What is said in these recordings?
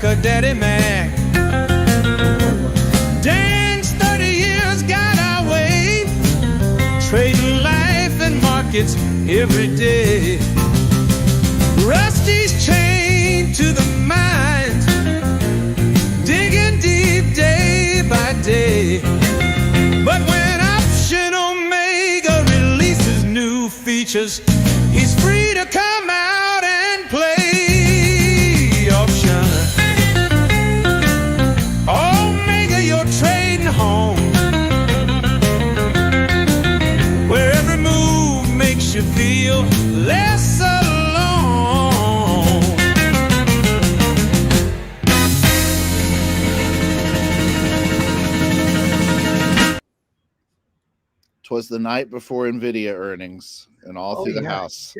a daddy Mac. Dan's 30 years got our way, trading life and markets every day. Rusty's chained to the mines, digging deep day by day. But when Option Omega releases new features, he's free to come out and play option. Omega, you're trading home, where every move makes you feel less alone. 'Twas the night before Nvidia earnings, and all through the house,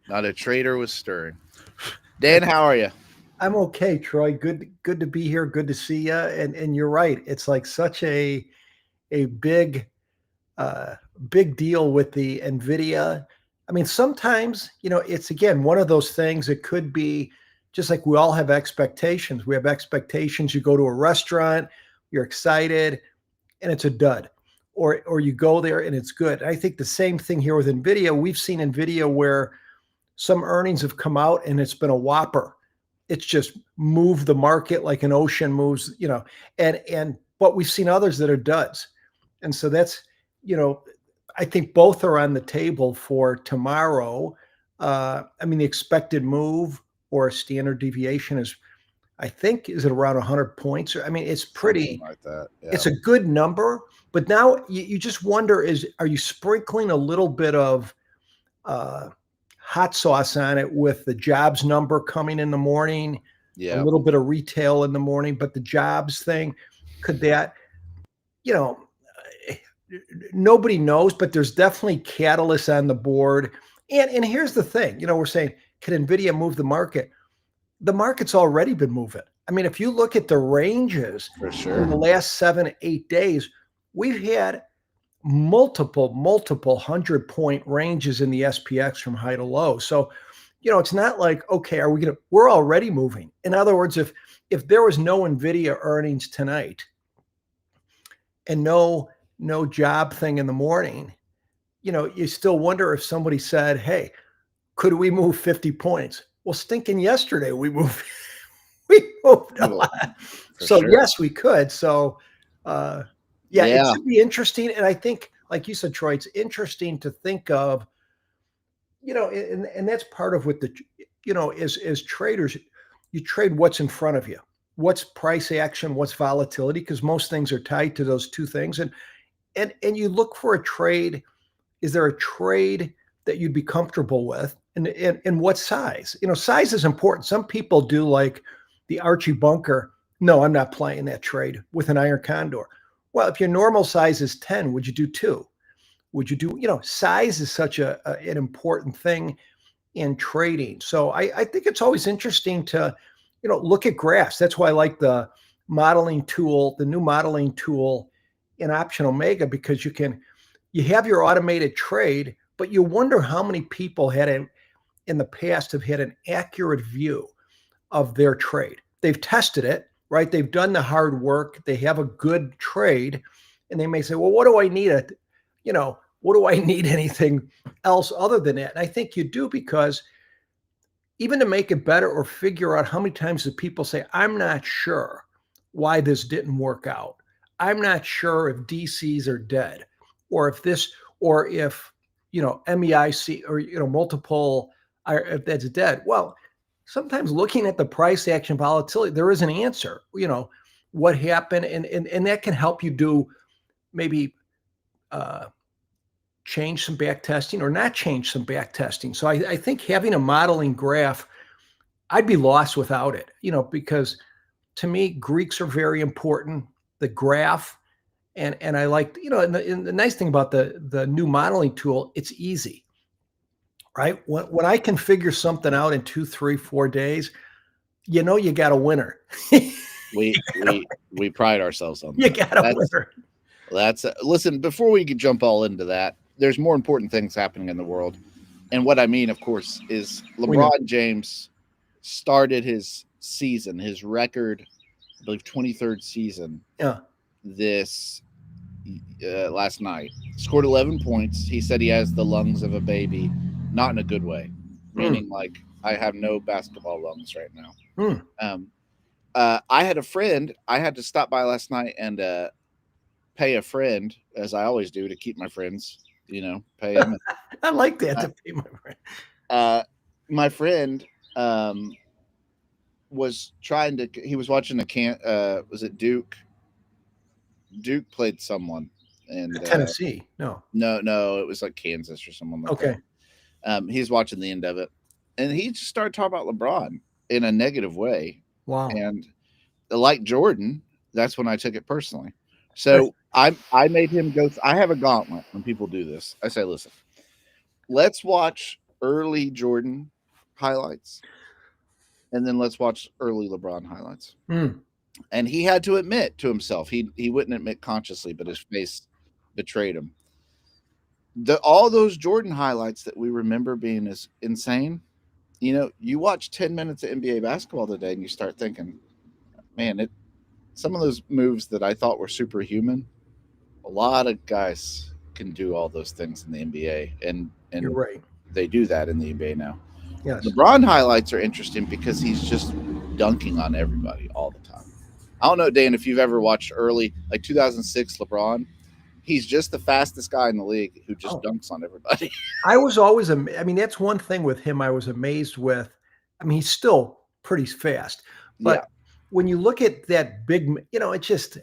not a trader was stirring. Dan, how are you? I'm okay, Troy. Good to be here. Good to see you. And you're right. It's like such a big deal with the Nvidia. I mean, sometimes, it's again one of those things. It could be just like we all have expectations. We have expectations. You go to a restaurant, you're excited, and it's a dud. Or you go there and it's good. I think the same thing here with Nvidia. We've seen Nvidia where some earnings have come out and it's been a whopper. It's just moved the market like an ocean moves, but we've seen others that are duds. And so that's, I think both are on the table for tomorrow. I mean, the expected move or standard deviation is, I think, is it around 100 points? I mean, it's pretty, like that. Yeah. It's a good number, but now you just wonder, are you sprinkling a little bit of hot sauce on it with the jobs number coming in the morning, a little bit of retail in the morning, but the jobs thing, could that, nobody knows, but there's definitely catalysts on the board. And here's the thing, we're saying, can Nvidia move the market? The market's already been moving. I mean, if you look at the ranges for sure in the last 7-8 days, we've had multiple 100-point ranges in the SPX from high to low. So, it's not like, okay, we're already moving. In other words, if there was no Nvidia earnings tonight and no job thing in the morning, you still wonder if somebody said, hey, could we move 50 points? Well, stinking yesterday we moved a lot. So sure. Yes, we could. So it should be interesting. And I think, like you said, Troy, it's interesting to think of, and that's part of what as traders, you trade what's in front of you, what's price action, what's volatility, because most things are tied to those two things. And you look for a trade. Is there a trade that you'd be comfortable with? And what size? Size is important. Some people do like the Archie Bunker. No, I'm not playing that trade with an iron condor. Well, if your normal size is 10, would you do 2? Would you do, size is such an important thing in trading. So I think it's always interesting to, look at graphs. That's why I like the modeling tool, the new modeling tool in Option Omega, because you have your automated trade, but you wonder how many people in the past have had an accurate view of their trade. They've tested it, right? They've done the hard work. They have a good trade, and they may say, well, what do I need? What do I need anything else other than that? And I think you do, because even to make it better or figure out how many times do people say, I'm not sure why this didn't work out. I'm not sure if DCs are dead, or if MEIC or multiple, if that's dead. Well, sometimes looking at the price action volatility, there is an answer, what happened. And that can help you do maybe change some back testing or not change some back testing. So I think having a modeling graph, I'd be lost without it, because to me, Greeks are very important, the graph. And I like, and the nice thing about the new modeling tool, it's easy, right? When I can figure something out in 2, 3, 4 days, you got a winner. we pride ourselves on that. You got a winner. Listen, before we could jump all into that, there's more important things happening in the world. And what I mean, of course, is LeBron James started his season, his record, I believe 23rd season. Yeah. This last night scored 11 points. He said he has the lungs of a baby, not in a good way, meaning like I have no basketball lungs right now. I had a friend. I had to stop by last night and pay a friend, as I always do, to keep my friends. Pay them. I like that to pay my friend. My friend was trying to. He was watching was it Duke? Duke played someone and Tennessee. No, it was like Kansas or someone like that. He's watching the end of it, and he just started talking about LeBron in a negative way. Wow. And like Jordan, that's when I took it personally. So I made him go. I have a gauntlet when people do this. I say, listen, let's watch early Jordan highlights, and then let's watch early LeBron highlights. And he had to admit to himself, he wouldn't admit consciously, but his face betrayed him. All those Jordan highlights that we remember being as insane, you watch 10 minutes of NBA basketball today and you start thinking, man, some of those moves that I thought were superhuman, a lot of guys can do all those things in the NBA. And you're right. They do that in the NBA now. Yes. LeBron highlights are interesting because he's just dunking on everybody all the time. I don't know, Dan, if you've ever watched early, like 2006 LeBron, he's just the fastest guy in the league who just dunks on everybody. I was always, that's one thing with him I was amazed with. He's still pretty fast. But when you look at that big, it's just,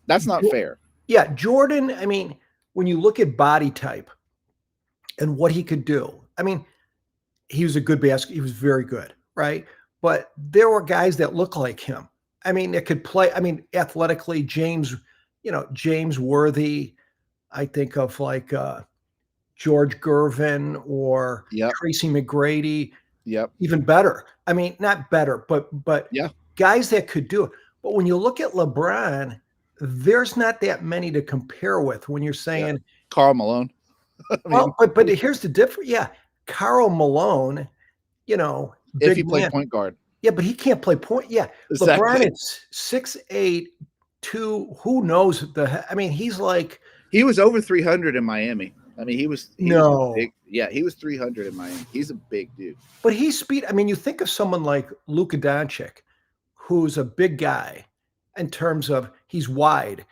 that's not fair. Yeah, Jordan, when you look at body type and what he could do, he was a good he was very good, right? But there were guys that look like him. That could play. Athletically, James Worthy. I think of like George Gervin or Tracy McGrady. Yep. Even better. Not better, but guys that could do it. But when you look at LeBron, there's not that many to compare with when you're saying Karl Malone. But here's the difference. Yeah, Karl Malone, if he played point guard. Yeah, but he can't play point. Yeah, exactly. LeBron is 6'8", 2. Who knows he's like, he was over 300 in Miami. He was big. Yeah, he was 300 in Miami. He's a big dude. But he's speed. You think of someone like Luka Doncic, who's a big guy in terms of he's wide,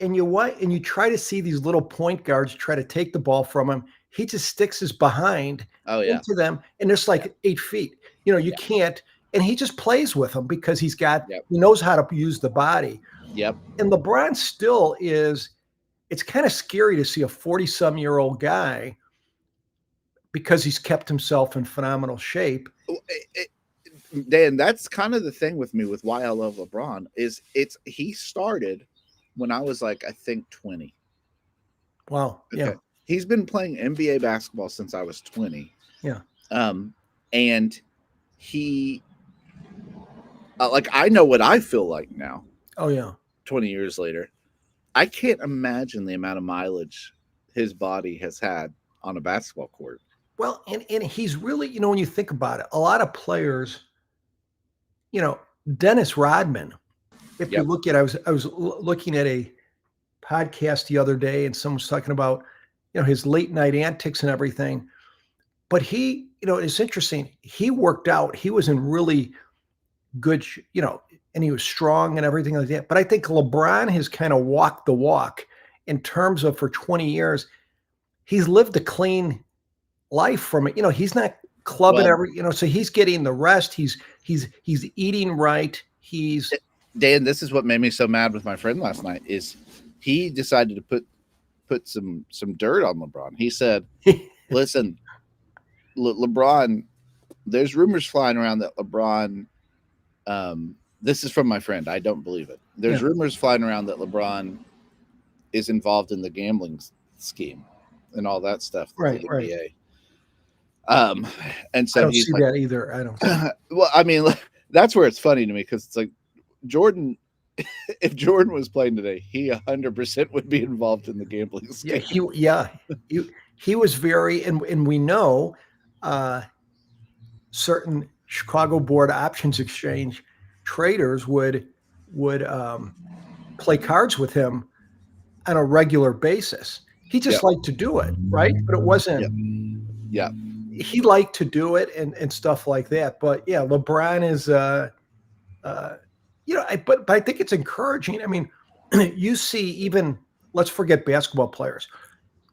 and you try to see these little point guards try to take the ball from him. He just sticks his behind into them, and there's like 8 feet. You can't. And he just plays with them because he knows how to use the body. Yep. And LeBron still is. It's kind of scary to see a 40-some-year-old guy because he's kept himself in phenomenal shape. Dan, that's kind of the thing with me with why I love LeBron is he started when I was like, I think 20. Wow. Okay. Yeah. He's been playing NBA basketball since I was 20. Yeah. And he, I know what I feel like now. Oh yeah. 20 years later. I can't imagine the amount of mileage his body has had on a basketball court. Well, and he's really, when you think about it, a lot of players, Dennis Rodman, if you look at, I was looking at a podcast the other day and someone was talking about, his late night antics and everything, but he, it's interesting. He worked out, he was in really good, and he was strong and everything like that. But I think LeBron has kind of walked the walk in terms of for 20 years, he's lived a clean life from it. He's not clubbing so he's getting the rest. He's eating right. Dan, this is what made me so mad with my friend last night is he decided to put some dirt on LeBron. He said, listen, LeBron, there's rumors flying around that LeBron, this is from my friend. I don't believe it. There's rumors flying around that LeBron is involved in the gambling scheme and all that stuff. Right. And so I don't see that either. I don't. Well, that's where it's funny to me because it's like Jordan. If Jordan was playing today, he 100% would be involved in the gambling scheme. He was very, and we know certain Chicago Board Options Exchange traders would play cards with him on a regular basis. He just liked to do it, right? But it wasn't. Yeah. He liked to do it and stuff like that. But yeah, LeBron is, but I think it's encouraging. I mean, you see, even let's forget basketball players.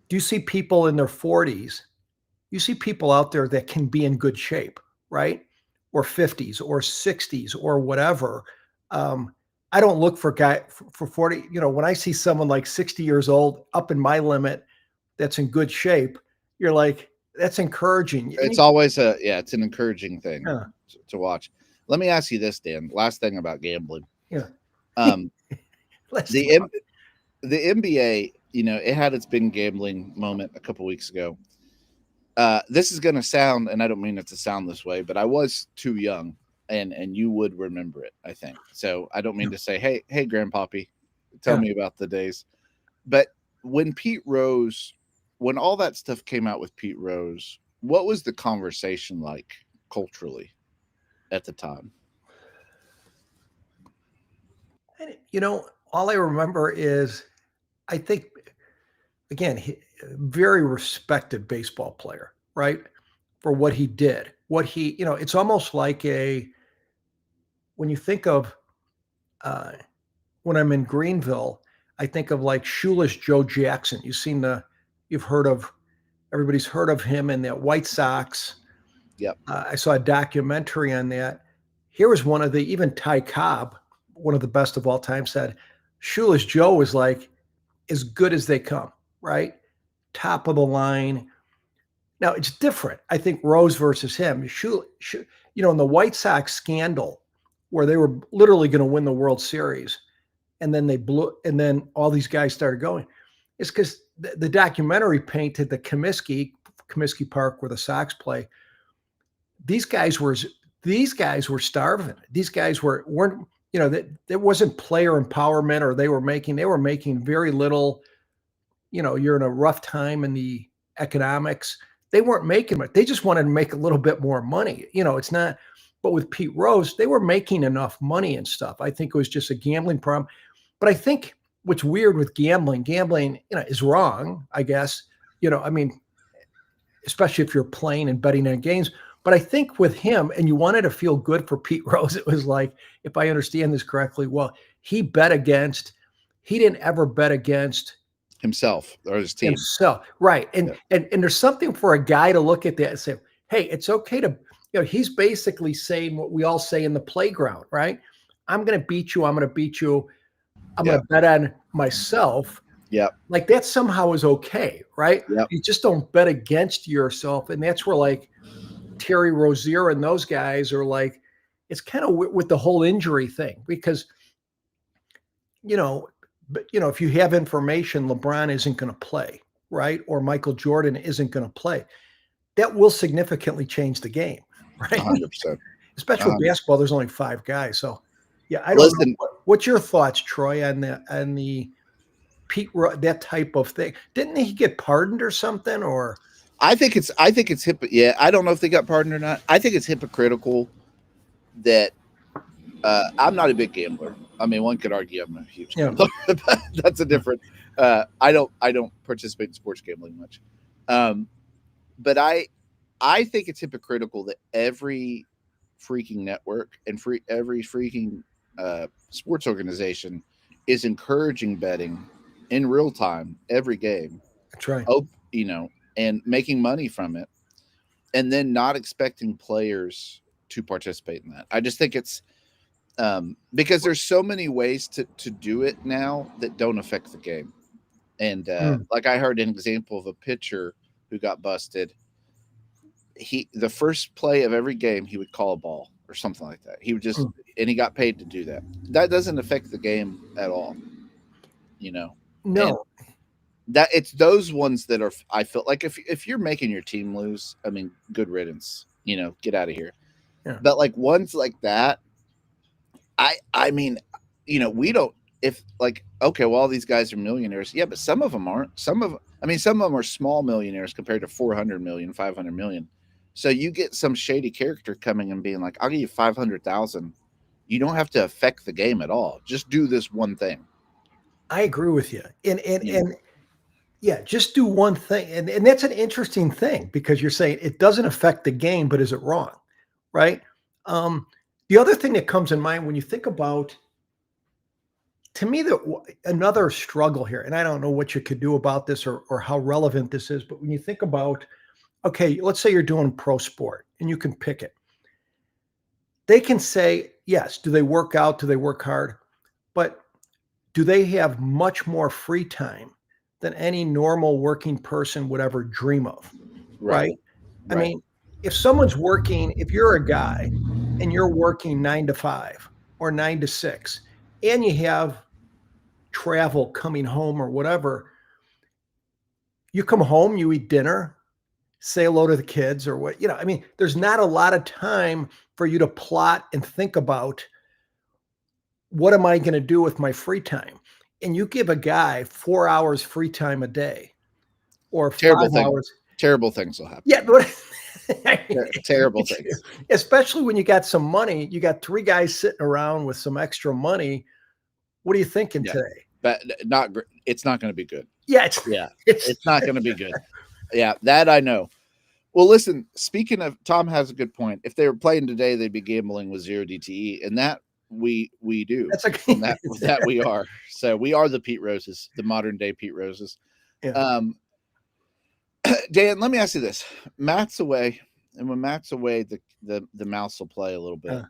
Do you see people in their 40s? You see people out there that can be in good shape, right? Or 50s or 60s or whatever. I don't look for for 40. When I see someone like 60 years old up in my limit that's in good shape, you're like, that's encouraging. It's always it's an encouraging thing to watch. Let me ask you this, Dan. Last thing about gambling. Yeah. The NBA, it had its big gambling moment a couple weeks ago. This is going to sound, and I don't mean it to sound this way, but I was too young, and you would remember it, I think. So I don't mean to say, hey, Grandpappy, tell me about the days. But when when all that stuff came out with Pete Rose, what was the conversation like culturally at the time? All I remember is, I think, again, very respected baseball player, right? For what he did, it's almost like when you think of, when I'm in Greenville, I think of like shoeless Joe Jackson. Everybody's heard of him in that White Sox. Yep. I saw a documentary on that. Here was even Ty Cobb, one of the best of all time, said shoeless Joe was like as good as they come, right? Top of the line. Now it's different. I think Rose versus him. In the White Sox scandal, where they were literally going to win the World Series, and then they blew, and then all these guys started going. It's because the documentary painted the Comiskey Park where the Sox play. These guys were starving. These guys weren't. There wasn't player empowerment, or they were making very little. You're in a rough time in the economics. They weren't making much. They just wanted to make a little bit more money. It's not. But with Pete Rose, they were making enough money and stuff. I think it was just a gambling problem. But I think what's weird with gambling, is wrong, I guess. Especially if you're playing and betting on games. But I think with him, and you wanted to feel good for Pete Rose, it was like, if I understand this correctly, well, he didn't ever bet against himself or his team. Himself, right. And there's something for a guy to look at that and say, hey, it's okay to, he's basically saying what we all say in the playground, right? I'm going to beat you. I'm going to bet on myself. Yeah. Like that somehow is okay, right? Yep. You just don't bet against yourself. And that's where like Terry Rozier and those guys are like, it's kind of with the whole injury thing, because, if you have information, LeBron isn't going to play, right? Or Michael Jordan isn't going to play. That will significantly change the game, right? 100%. Especially with basketball, there's only 5 guys. So, yeah, I don't know. What's your thoughts, Troy, on the Pete, that type of thing? Didn't he get pardoned or something? Or I think it's yeah. I don't know if they got pardoned or not. I think it's hypocritical that I'm not a big gambler. I mean, one could argue I'm a huge gambler, but that's a different. I don't participate in sports gambling much, but I think it's hypocritical that every freaking network and every freaking sports organization is encouraging betting in real time every game. That's right. And making money from it, and then not expecting players to participate in that. I just think it's because there's so many ways to do it now that don't affect the game. And like I heard an example of a pitcher who got busted. The first play of every game, he would call a ball or something like that. He would just, and he got paid to do that. That doesn't affect the game at all. No. And that it's those ones that are, I feel like if you're making your team lose, I mean, good riddance, get out of here. Yeah. But like ones like that, I mean, we don't, if like, okay, well, all these guys are millionaires. Yeah, but some of them aren't. Some of them are small millionaires compared to 400 million, 500 million. So you get some shady character coming and being like, I'll give you 500,000. You don't have to affect the game at all. Just do this one thing. I agree with you. And Yeah. yeah, just do one thing. And that's an interesting thing because you're saying it doesn't affect the game, but is it wrong? Right. The other thing that comes in mind when you think about, to me, another struggle here, and I don't know what you could do about this or how relevant this is, but when you think about, okay, let's say you're doing pro sport and you can pick it. They can say, yes, do they work out? Do they work hard? But do they have much more free time than any normal working person would ever dream of? Right. I Right. mean, if someone's working, if you're a guy and you're working 9 to 5 or 9 to 6, and you have travel coming home or whatever, you come home, you eat dinner, say hello to the kids or what, I mean, there's not a lot of time for you to plot and think about what am I going to do with my free time? And you give a guy 4 hours free time a day or 5 hours. Terrible things will happen. Yeah, but terrible things. Especially when you got some money, you got 3 guys sitting around with some extra money. What are you thinking today? But it's not going to be good. Yeah, it's not going to be good. Yeah, that I know. Well, listen, speaking of, Tom has a good point. If they were playing today, they'd be gambling with 0 DTE, and that we do. That's okay. that we are. So we are the Pete Roses, the modern day Pete Roses. Yeah. Dan, let me ask you this. Matt's away, and when Matt's away, the mouse will play a little bit.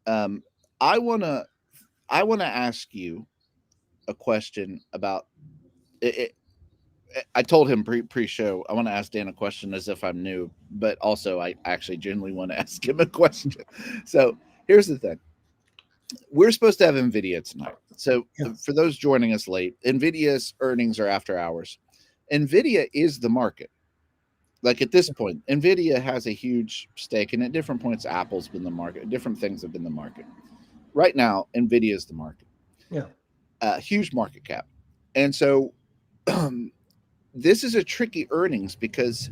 I wanna ask you a question about it. I told him pre-show, I want to ask Dan a question as if I'm new, but also I actually genuinely want to ask him a question. So here's the thing. We're supposed to have Nvidia tonight. So for those joining us late, Nvidia's earnings are after hours. Nvidia is the market. Like at this point, Nvidia has a huge stake, and at different points, Apple's been the market. Different things have been the market. Right now, Nvidia is the market. Yeah. Huge market cap. And so this is a tricky earnings because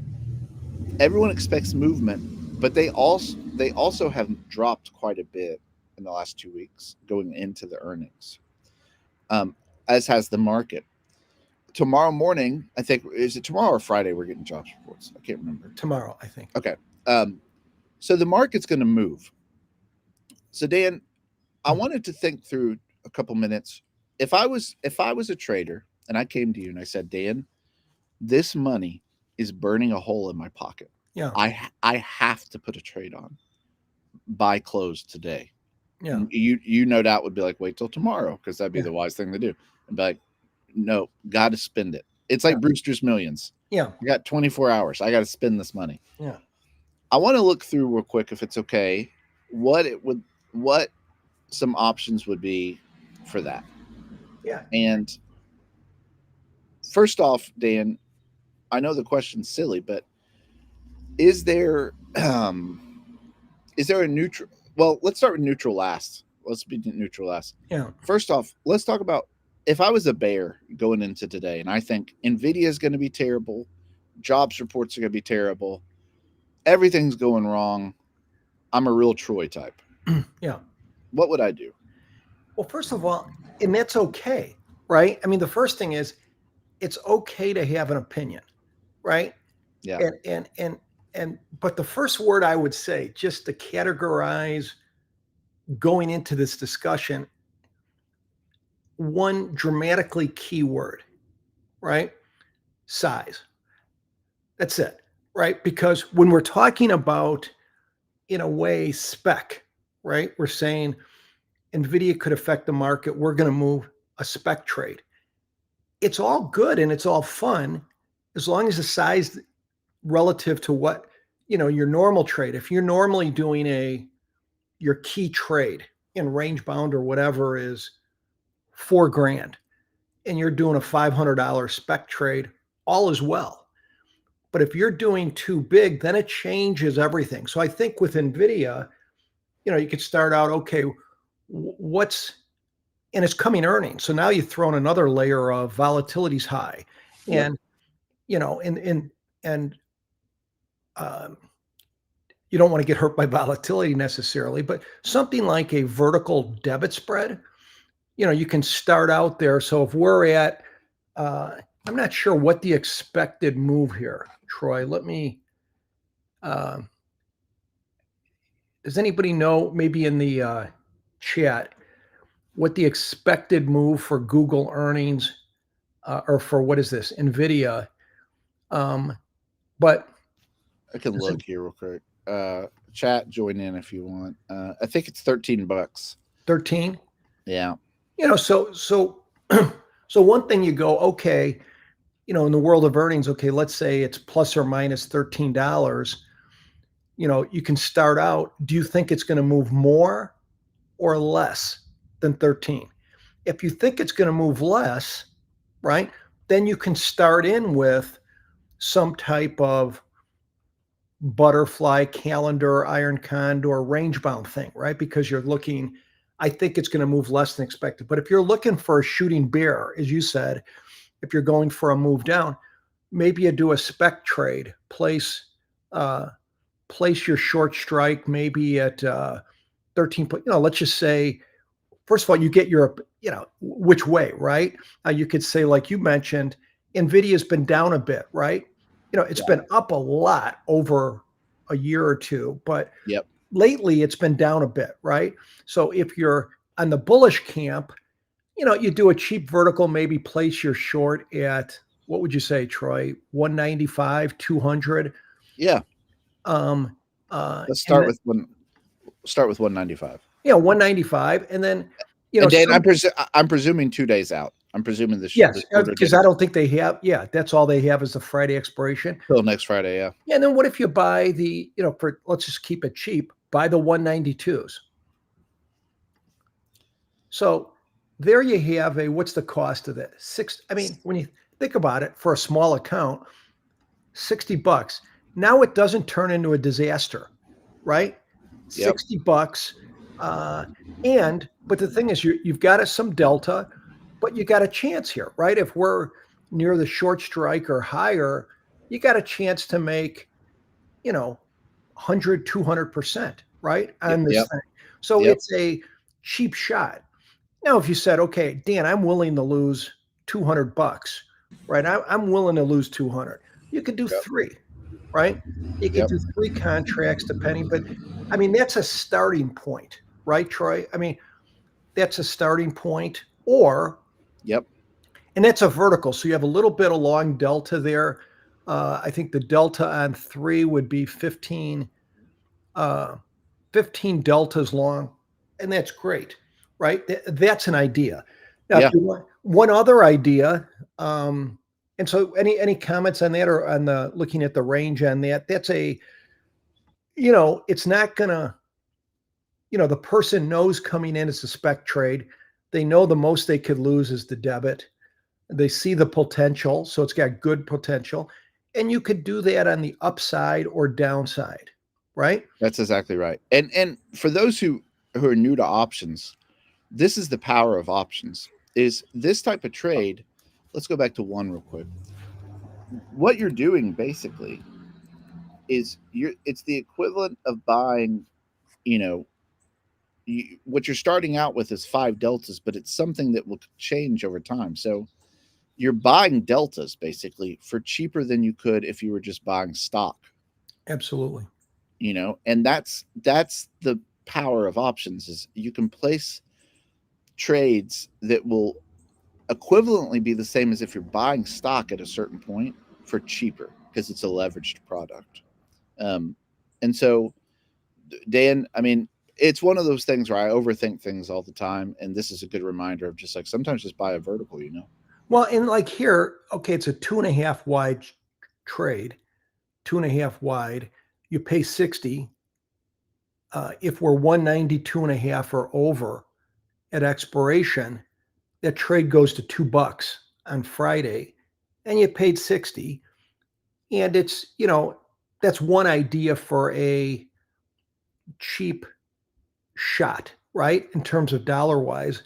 everyone expects movement, but they also have dropped quite a bit in the last 2 weeks going into the earnings, as has the market. Tomorrow morning, I think, is it tomorrow or Friday we're getting jobs reports? I can't remember. Tomorrow, I think. Okay. So the market's going to move. So Dan, I wanted to think through a couple minutes. If I was a trader and I came to you and I said, Dan, this money is burning a hole in my pocket. Yeah. I have to put a trade on. Buy close today. Yeah. You no doubt would be like, wait till tomorrow, because that'd be the wise thing to do. And be like, no, got to spend it. It's like Brewster's Millions. Yeah. I got 24 hours. I got to spend this money. Yeah. I want to look through real quick, if it's okay, what some options would be for that. Yeah. And first off, Dan, I know the question's silly, but is there a neutral? Well, let's start with neutral last. Let's be neutral last. Yeah. First off, let's talk about, if I was a bear going into today, and I think Nvidia is going to be terrible, jobs reports are going to be terrible, everything's going wrong, I'm a real Troy type. Yeah. What would I do? Well, first of all, and that's okay, right? I mean, the first thing is it's okay to have an opinion, right? Yeah. But the first word I would say, just to categorize going into this discussion, one dramatically key word, right? Size. That's it, right? Because when we're talking about, in a way, spec, right? We're saying Nvidia could affect the market. We're going to move a spec trade. It's all good and it's all fun as long as the size relative to what, your normal trade. If you're normally doing your key trade in range bound or whatever is $4,000 and you're doing a $500 spec trade, all is well. But if you're doing too big, then it changes everything. So I think with Nvidia, you could start out, okay, and it's coming earnings. So now you've thrown another layer of volatility's high. Yep. And, you don't want to get hurt by volatility necessarily, but something like a vertical debit spread, you can start out there. So if we're at, I'm not sure what the expected move here, Troy. Let me, does anybody know, maybe in the chat, what the expected move for Google earnings or for what is this, Nvidia? But I can look here real quick. Chat, join in if you want. I think it's $13. 13. Yeah. So so one thing you go, okay, in the world of earnings, okay, let's say it's plus or minus $13. You can start out. Do you think it's going to move more or less than 13? If you think it's going to move less, right, then you can start in with some type of butterfly, calendar, iron condor, range bound thing, right? Because you're looking, I think it's going to move less than expected. But if you're looking for a shooting bear, as you said, if you're going for a move down, maybe you do a spec trade, place your short strike maybe at 13. Let's just say, first of all, you get your, which way, right? You could say, like you mentioned, Nvidia's been down a bit, right? It's been up a lot over a year or two, but lately it's been down a bit, right? So if you're on the bullish camp, you do a cheap vertical, maybe place your short at, what would you say, Troy? 195, 200. Yeah. Let's start with 195. Yeah, 195, and then and Dan, I'm presuming 2 days out. I'm presuming this. Yes, because I don't think they have. Yeah, that's all they have is the Friday expiration. Till next Friday, yeah. Yeah, and then what if you buy the, for, let's just keep it cheap, buy the 192s. So there you have what's the cost of that? When you think about it, for a small account, $60. Now it doesn't turn into a disaster, right? Yep. $60. But the thing is, you've got some delta, but you got a chance here, right? If we're near the short strike or higher, you got a chance to make, 100, 200%, right? On this thing. So it's a cheap shot. Now, if you said, okay, Dan, I'm willing to lose $200, right? I'm willing to lose 200. You could do three, right? You could do three contracts depending, but that's a starting point, right, Troy? That's a starting point, or and that's a vertical. So you have a little bit of long delta there. I think the delta on 3 would be 15 deltas long, and that's great, right? That's an idea. Now, if you want one other idea, and so any comments on that, or on the looking at the range on that? That's a, it's not gonna, the person knows coming in as a spec trade. They know the most they could lose is the debit. They see the potential, so it's got good potential. And you could do that on the upside or downside, right? That's exactly right. And for those who are new to options, this is the power of options. Is this type of trade, let's go back to one real quick. What you're doing basically is it's the equivalent of buying, what you're starting out with is 5 deltas, but it's something that will change over time. So you're buying deltas basically for cheaper than you could if you were just buying stock. Absolutely. And that's the power of options, is you can place trades that will equivalently be the same as if you're buying stock at a certain point for cheaper, because it's a leveraged product. And so, Dan, it's one of those things where I overthink things all the time, and this is a good reminder of just like sometimes just buy a vertical, Well, and like here, okay, it's a 2.5 wide trade, 2.5 wide. You pay 60. If we're 192.5 or over at expiration, that trade goes to $2 on Friday, and you paid 60. And it's, that's one idea for a cheap shot, right? In terms of dollar wise.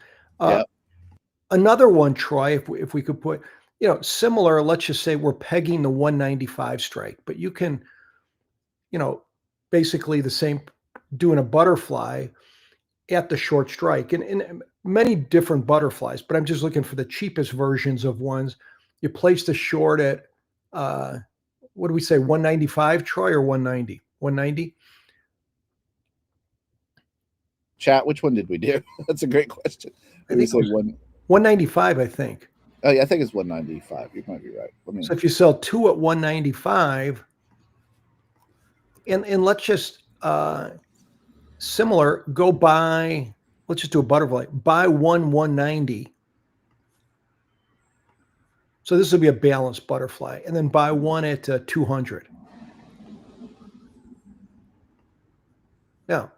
Another one, Troy, if we could put, similar, let's just say we're pegging the 195 strike, but you can, basically the same, doing a butterfly at the short strike, and many different butterflies, but I'm just looking for the cheapest versions of ones. You place the short at, what do we say, 195, Troy, or 190? 190? Chat, which one did we do? That's a great question. I think it was 195, I think. Oh, yeah, I think it's 195. You might be right. So if you sell two at 195, and let's just, similar, go buy, let's just do a butterfly, buy 190. So this will be a balanced butterfly, and then buy one at 200. Now,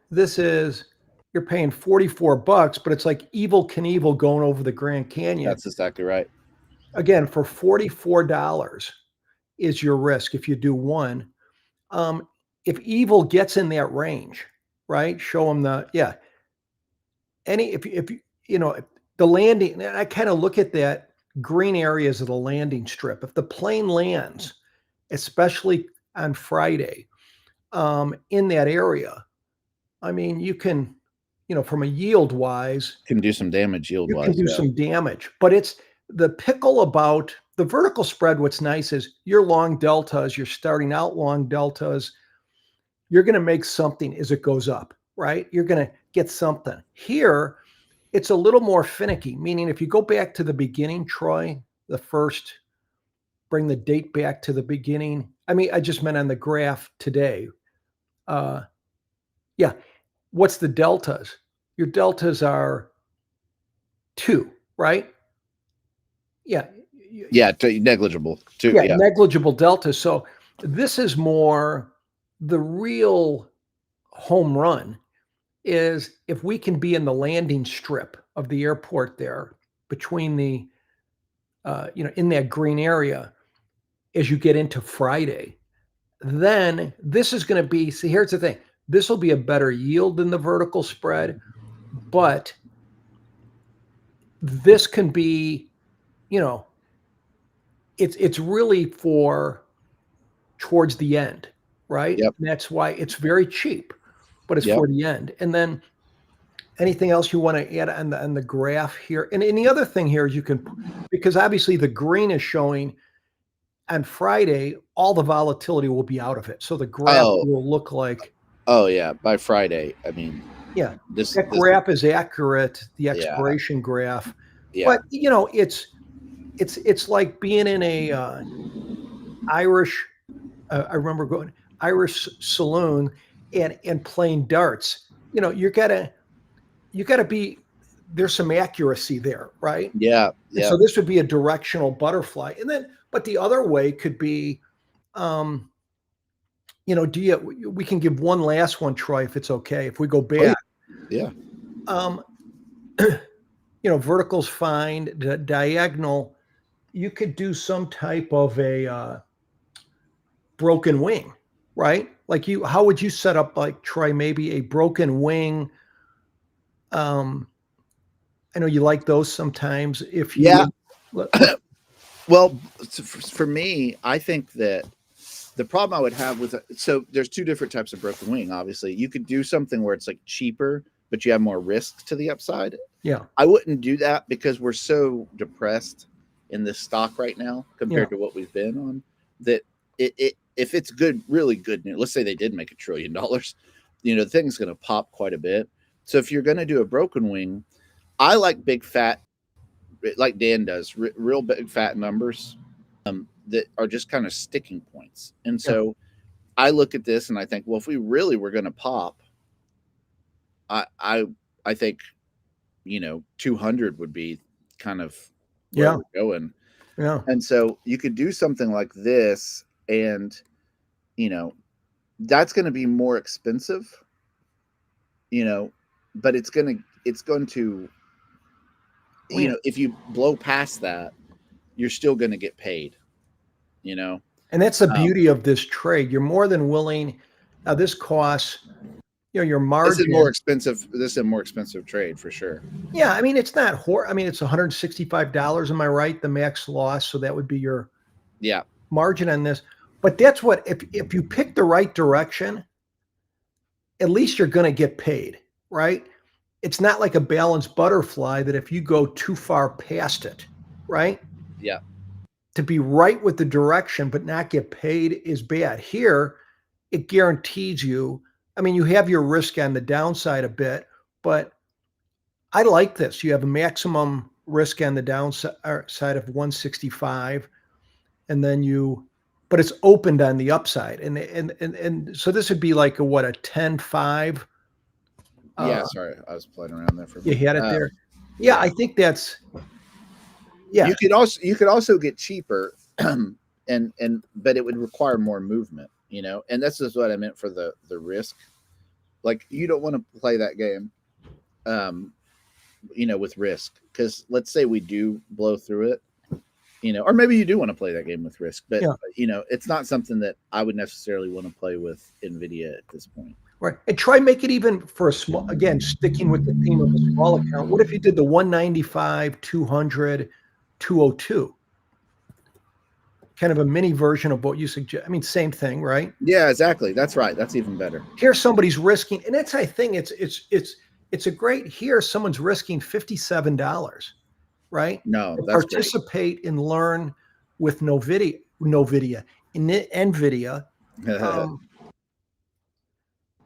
this is, you're paying $44, but it's like Evel Knievel going over the Grand Canyon. That's exactly right. Again, for $44 is your risk if you do one. If Evil gets in that range, right? Show them the, yeah. If you know, the landing, and I kind of look at that green areas of the landing strip. If the plane lands, especially on Friday, in that area, I mean, you can, you know, from a yield wise, can do some damage yield wise. You can do some damage, but it's the pickle about the vertical spread. What's nice is your long deltas, you're starting out long deltas, you're going to make something as it goes up, right? You're going to get something. Here, it's a little more finicky, meaning if you go back to the beginning, Troy, the first, bring the date back to the beginning. I mean, I just meant on the graph today. Yeah. What's the deltas? Your deltas are 2, right? Yeah. Yeah, negligible. 2, yeah, negligible deltas. So this is more the real home run is if we can be in the landing strip of the airport there between the, you know, in that green area as you get into Friday, then this is going to be, see, here's the thing. This will be a better yield than the vertical spread, but this can be, you know, it's really for towards the end, right? Yep. And that's why it's very cheap, but it's for the end. And then anything else you want to add on the graph here? And the other thing here is you can, because obviously the green is showing on Friday, all the volatility will be out of it. So the graph will look like. Oh yeah, by Friday. I mean, yeah, that graph is accurate. The expiration graph, but you know, it's like being in a Irish. I remember going Irish saloon and playing darts. You know, you gotta be. There's some accuracy there, right? Yeah, yeah. So this would be a directional butterfly, and then, but the other way could be, you know, we can give one last one, Troy, if it's okay. If we go back, yeah. You know, vertical's fine. Diagonal, you could do some type of a broken wing, right? Like how would you set up, like, Troy, maybe a broken wing? I know you like those sometimes. If you, well, for me, I think that the problem I would have with so there's 2 different types of broken wing. Obviously, you could do something where it's like cheaper, but you have more risk to the upside. Yeah, I wouldn't do that because we're so depressed in this stock right now compared to what we've been on. That if it's good, really good news, let's say they did make $1 trillion, you know, the thing's going to pop quite a bit. So if you're going to do a broken wing, I like big fat, like Dan does, real big fat numbers that are just kind of sticking points. And so I look at this and I think, well, if we really were going to pop, I think, you know, 200 would be kind of where we're going. Yeah. And so you could do something like this, and, you know, that's going to be more expensive, you know, but it's going to, you know, if you blow past that, you're still going to get paid, you know? And that's the beauty of this trade. You're more than willing. Now this costs, you know, your margin. This is more expensive. This is a more expensive trade for sure. Yeah. I mean, it's not I mean, it's $165. Am I right? The max loss. So that would be your margin on this. But that's what, if you pick the right direction, at least you're going to get paid, right? It's not like a balanced butterfly that if you go too far past it, right? Yeah. To be right with the direction but not get paid is bad. Here, it guarantees you. I mean, you have your risk on the downside a bit, but I like this. You have a maximum risk on the downside of 165, and then but it's opened on the upside. And so this would be like a 10-5. Yeah, sorry, I was playing around there for a You minute. had it there. Yeah, I think that's. Yeah, you could also get cheaper, and but it would require more movement, and that's just what I meant for the risk. Like, you don't want to play that game, with risk, because let's say we do blow through it, or maybe you do want to play that game with risk, but it's not something that I would necessarily want to play with Nvidia at this point. Right. And try make it even for a small, again, sticking with the theme of a small account. What if you did the 195, 200, 202? Kind of a mini version of what you suggest. I mean, same thing, right? Yeah, exactly. That's right. That's even better. Here somebody's risking, and that's, I think it's a great, here someone's risking $57, right? No, that's participate great. And learn with Nvidia, Nvidia.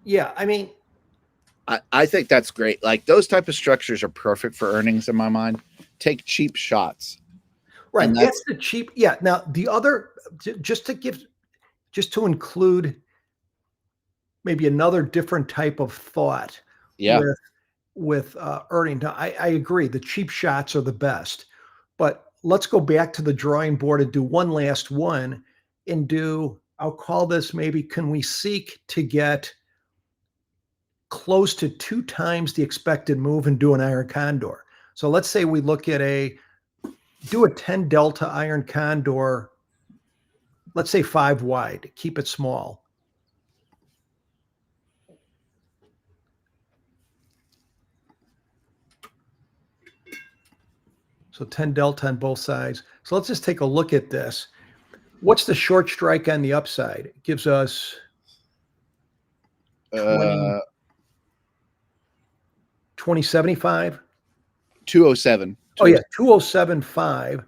Yeah, I mean, I think that's great. Like, those type of structures are perfect for earnings in my mind. Take cheap shots. Right. That's the cheap. Yeah. Now the other, just to include maybe another different type of thought. Yeah. With earning. Now, I agree. The cheap shots are the best, but let's go back to the drawing board and do one last one and I'll call this maybe, can we seek to get close to 2 times the expected move and do an iron condor? So let's say we look at do a 10 delta iron condor, let's say 5 wide, keep it small. So 10 delta on both sides. So let's just take a look at this. What's the short strike on the upside? It gives us 2075. 207. Oh yeah, 2075.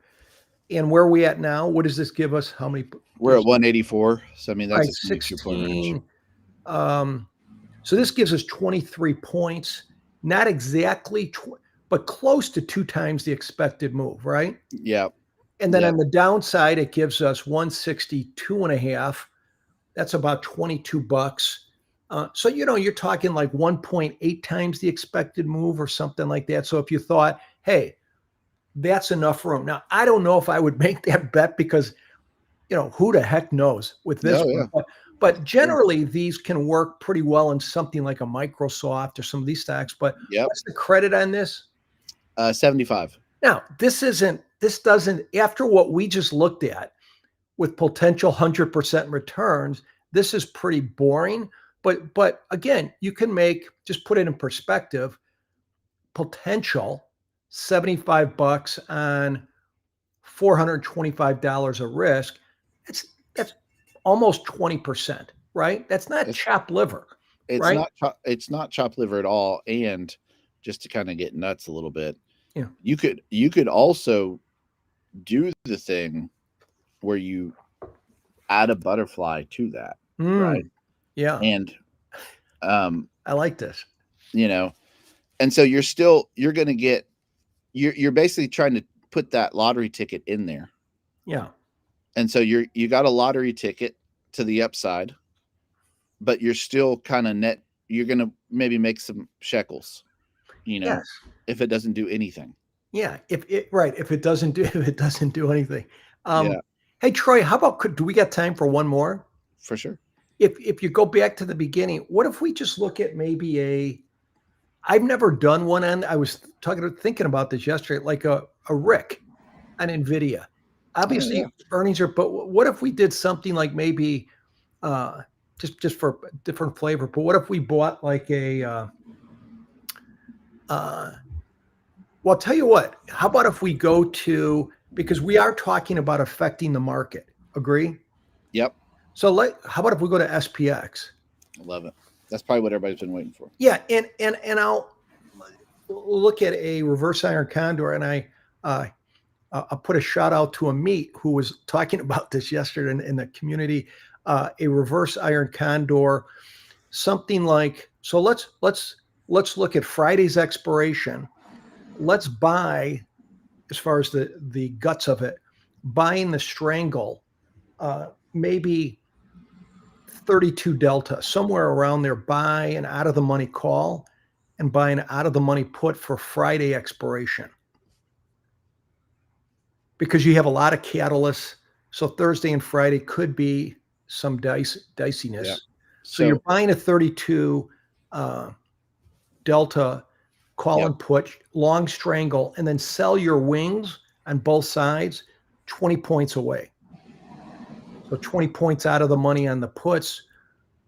And where are we at now? What does this give us? How many? We're at 184. So I mean, that's right, 16. So this gives us 23 points. Not exactly, but close to 2 times the expected move, right? Yeah. And then on the downside, it gives us 162.5. That's about $22. So, you're talking like 1.8 times the expected move or something like that. So if you thought, hey, that's enough room. Now, I don't know if I would make that bet because, who the heck knows with this one. But generally, these can work pretty well in something like a Microsoft or some of these stocks. But what's the credit on this? 75. Now, this doesn't, after what we just looked at with potential 100% returns, this is pretty boring. But again, you can just put it in perspective, potential $75 on $425 of risk. That's almost 20%, right? That's not chopped liver. It's not chopped liver at all. And just to kind of get nuts a little bit, you could also do the thing where you add a butterfly to that, right? Yeah. And I like this. And so you're going to get, you're basically trying to put that lottery ticket in there. Yeah. And so you got a lottery ticket to the upside, but you're still kind of net. You're going to maybe make some shekels, if it doesn't do anything. Yeah. If it doesn't do anything. Hey, Troy, how about, do we got time for one more? For sure. If you go back to the beginning, what if we just look at maybe I've never done one on, I was thinking about this yesterday, like a RIC on Nvidia. Obviously earnings are, but what if we did something like maybe just for different flavor, but what if we bought like well, I'll tell you what, how about if we go to, because we are talking about affecting the market, agree? Yep. So how about if we go to SPX? I love it. That's probably what everybody's been waiting for. Yeah, and I'll look at a reverse iron condor, and I'll put a shout out to Amit, who was talking about this yesterday in the community. A reverse iron condor, something like, so let's look at Friday's expiration. Let's buy, as far as the guts of it, buying the strangle, maybe 32 delta, somewhere around there. Buy an out of the money call and buy an out of the money put for Friday expiration, because you have a lot of catalysts. So Thursday and Friday could be some diciness. Yeah. So you're buying a 32 delta call and put, long strangle, and then sell your wings on both sides 20 points away. So 20 points out of the money on the puts,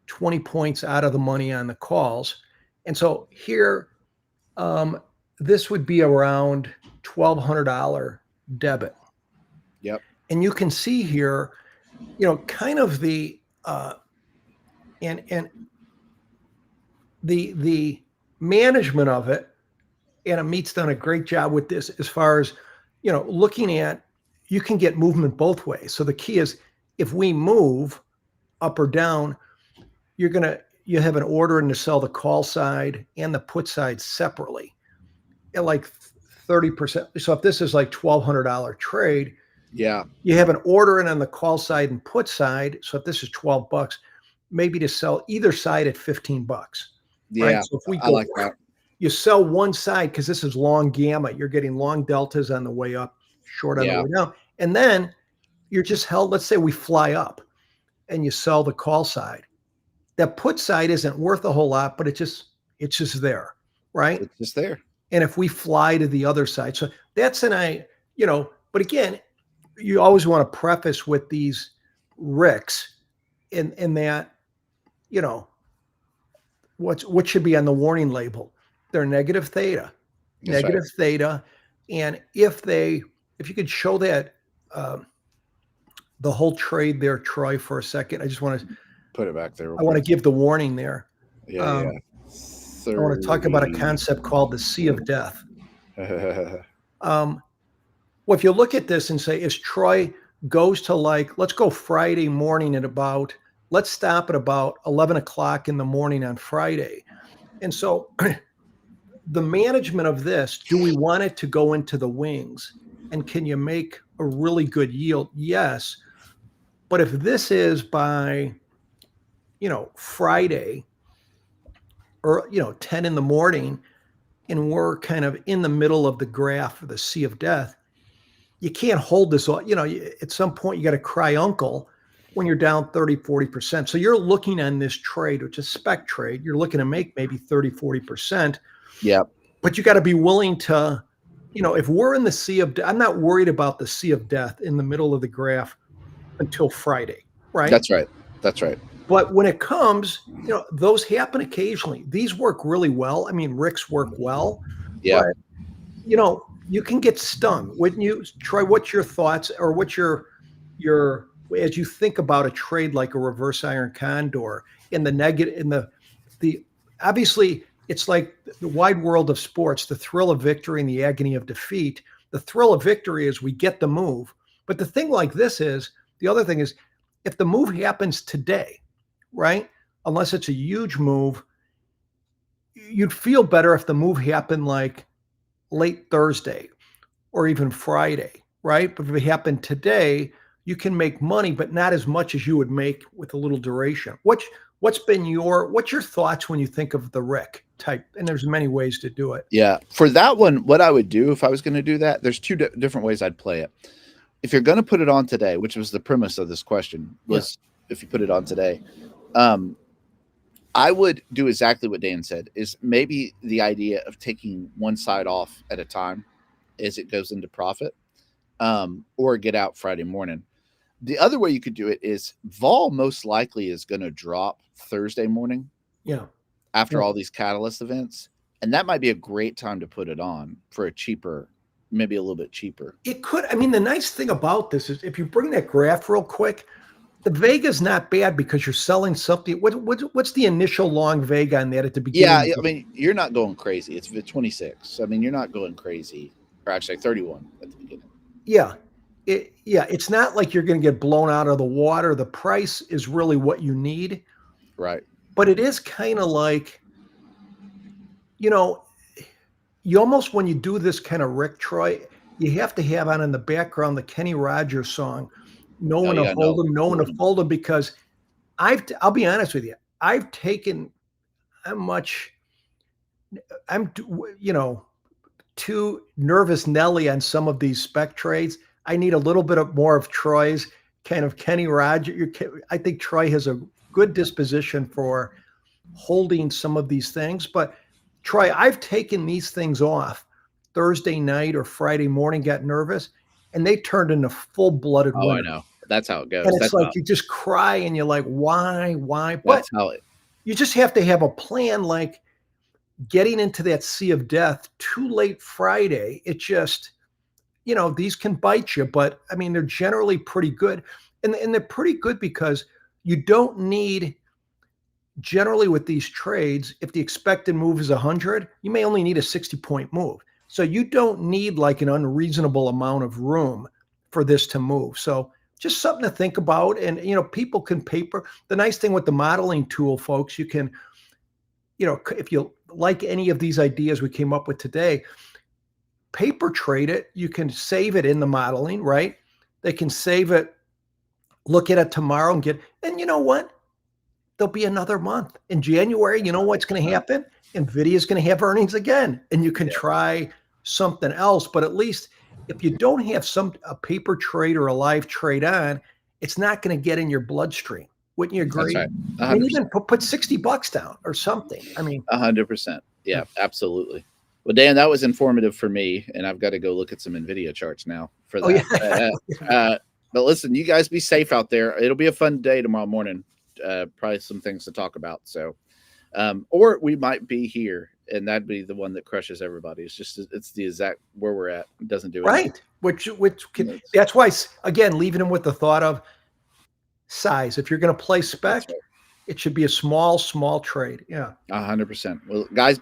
20 points out of the money on the calls. And so here, this would be around $1,200 debit. Yep. And you can see here, kind of the and the management of it, and Amit's done a great job with this as far as, looking at, you can get movement both ways. So the key is, if we move up or down, you have an order in to sell the call side and the put side separately at like 30%. So if this is like $1,200 trade, yeah, you have an order in on the call side and put side. So if this is $12, maybe to sell either side at $15. Yeah, right? So if we I like that. You sell one side because this is long gamma. You're getting long deltas on the way up, short on the way down. And then you're just held. Let's say we fly up and you sell the call side. That put side isn't worth a whole lot, but it's just there, right? It's just there. And if we fly to the other side, so that's but again, you always want to preface with these RICs in that, what should be on the warning label. They're negative theta. That's negative right. theta. And if you could show that the whole trade there, Troy, for a second, I just want to put it back there. I want to give the warning there. Yeah. I want to talk about a concept called the sea of death. Well, if you look at this and say, as Troy goes to let's go Friday morning let's stop at about 11 o'clock in the morning on Friday. And so the management of this, do we want it to go into the wings? And can you make a really good yield? Yes. But if this is by, Friday or, 10 in the morning, and we're kind of in the middle of the graph of the sea of death, you can't hold this. At some point you got to cry uncle when you're down 30, 40%. So you're looking on this trade, which is spec trade, you're looking to make maybe 30, 40%. Yeah. But you got to be willing to, if we're in the sea of death, I'm not worried about the sea of death in the middle of the graph until Friday, right? That's right. That's right. But when it comes, those happen occasionally. These work really well. I mean, RICs work well. Yeah. But, you can get stung, wouldn't you, Troy? What's your thoughts, or what's your as you think about a trade like a reverse iron condor in the negative, in the obviously it's like the wide world of sports, the thrill of victory and the agony of defeat. The thrill of victory is we get the move. But the thing like this is, the other thing is, if the move happens today, right? Unless it's a huge move, you'd feel better if the move happened like late Thursday or even Friday, right? But if it happened today, you can make money, but not as much as you would make with a little duration. What's your thoughts when you think of the RIC type? And there's many ways to do it. Yeah. For that one, what I would do if I was going to do that, there's two different ways I'd play it. If you're going to put it on today, which was the premise of this question, was if you put it on today, I would do exactly what Dan said, is maybe the idea of taking one side off at a time as it goes into profit, or get out Friday morning. The other way you could do it is vol most likely is going to drop Thursday morning. Yeah. After all these catalyst events. And that might be a great time to put it on for a cheaper, maybe a little bit cheaper. It could. I mean, the nice thing about this is if you bring that graph real quick, The Vega's not bad because you're selling something. What's the initial long Vega on that at the beginning? Yeah, I mean, you're not going crazy. It's 26. I mean, you're not going crazy. Or actually 31 at the beginning. Yeah. It's not like you're going to get blown out of the water. The price is really what you need. Right. But it is kind of like, you almost, when you do this kind of Rick Troy, you have to have on in the background the Kenny Rogers song, "No One to Hold Him, No One to Fold Him," because I'll be honest with you, I'm too nervous Nelly on some of these spec trades. I need a little bit more of Troy's kind of Kenny Rogers. I think Troy has a good disposition for holding some of these things. But Troy, I've taken these things off Thursday night or Friday morning, got nervous, and they turned into full-blooded Oh, winners. I know. That's how it goes. And it's like you just cry and you're like, why? But you just have to have a plan, like getting into that sea of death too late Friday. It just, these can bite you, but I mean, they're generally pretty good. And they're pretty good because you don't need, generally with these trades, if the expected move is 100, you may only need a 60-point move. So you don't need like an unreasonable amount of room for this to move. So just something to think about. And, people can paper. The nice thing with the modeling tool, folks, you can, if you like any of these ideas we came up with today, paper trade it. You can save it in the modeling, right? They can save it, look at it tomorrow and you know what? There'll be another month. In January, you know what's going to happen? Nvidia is going to have earnings again, and you can try something else. But at least if you don't have a paper trade or a live trade on, it's not going to get in your bloodstream. Wouldn't you agree? That's right. I mean, even put $60 down or something. I mean, 100%. Yeah, absolutely. Well, Dan, that was informative for me, and I've got to go look at some Nvidia charts now for that. But listen, you guys be safe out there. It'll be a fun day tomorrow morning. Probably some things to talk about. So, or we might be here, and that'd be the one that crushes everybody. It's the exact where we're at. It doesn't do anything. Right. That's why, again, leaving them with the thought of size. If you're going to play spec, it should be a small trade. Yeah. 100%. Well, guys.